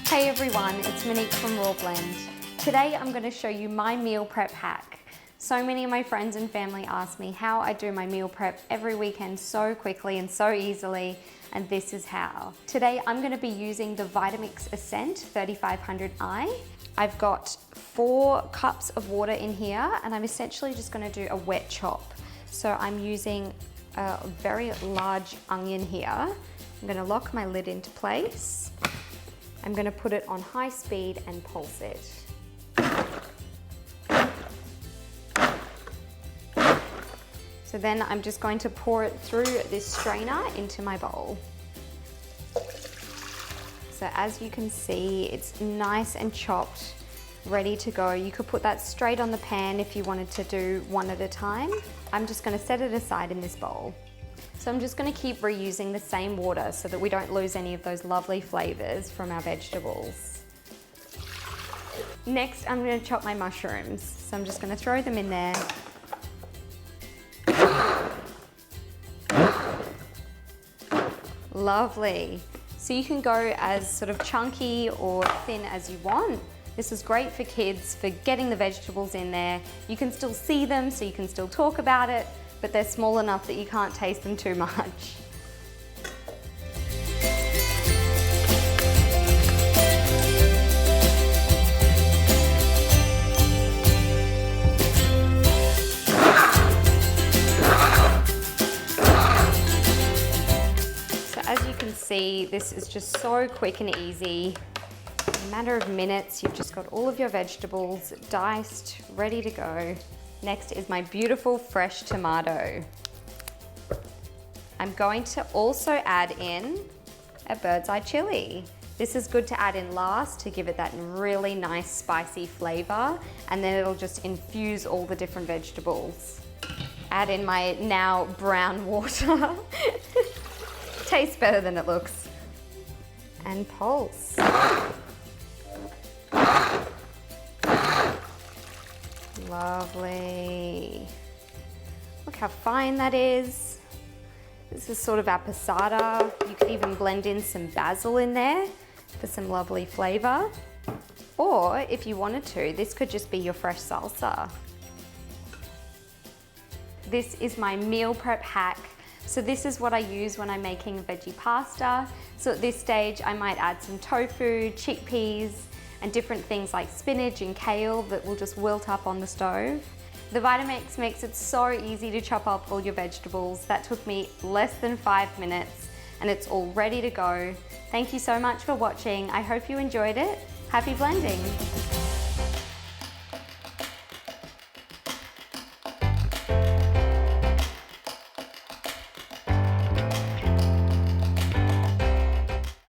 Hey everyone, it's Monique from Raw Blend. Today I'm going to show you my meal prep hack. So many of my friends and family ask me how I do my meal prep every weekend so quickly and so easily, and this is how. Today I'm going to be using the Vitamix A3500i. I've got 4 cups of water in here, and I'm essentially just going to do a wet chop. So I'm using a very large onion here. I'm going to lock my lid into place. I'm going to put it on high speed and pulse it. So then I'm just going to pour it through this strainer into my bowl. So as you can see, it's nice and chopped, ready to go. You could put that straight on the pan if you wanted to do one at a time. I'm just going to set it aside in this bowl. So I'm just going to keep reusing the same water so that we don't lose any of those lovely flavors from our vegetables. Next, I'm going to chop my mushrooms. So I'm just going to throw them in there. Lovely. So you can go as sort of chunky or thin as you want. This is great for kids, for getting the vegetables in there. You can still see them, so you can still talk about it, but they're small enough that you can't taste them too much. So as you can see, this is just so quick and easy. In a matter of minutes, you've just got all of your vegetables diced, ready to go. Next is my beautiful fresh tomato. I'm going to also add in a bird's eye chili. This is good to add in last to give it that really nice spicy flavor, and then it'll just infuse all the different vegetables. Add in my now brown water. Tastes better than it looks. And pulse. Lovely. Look how fine that is. This is sort of our passata. You could even blend in some basil in there for some lovely flavor. Or if you wanted to, this could just be your fresh salsa. This is my meal prep hack. So this is what I use when I'm making veggie pasta. So at this stage, I might add some tofu, chickpeas, and different things like spinach and kale that will just wilt up on the stove. The Vitamix makes it so easy to chop up all your vegetables. That took me less than 5 minutes, and it's all ready to go. Thank you so much for watching. I hope you enjoyed it. Happy blending.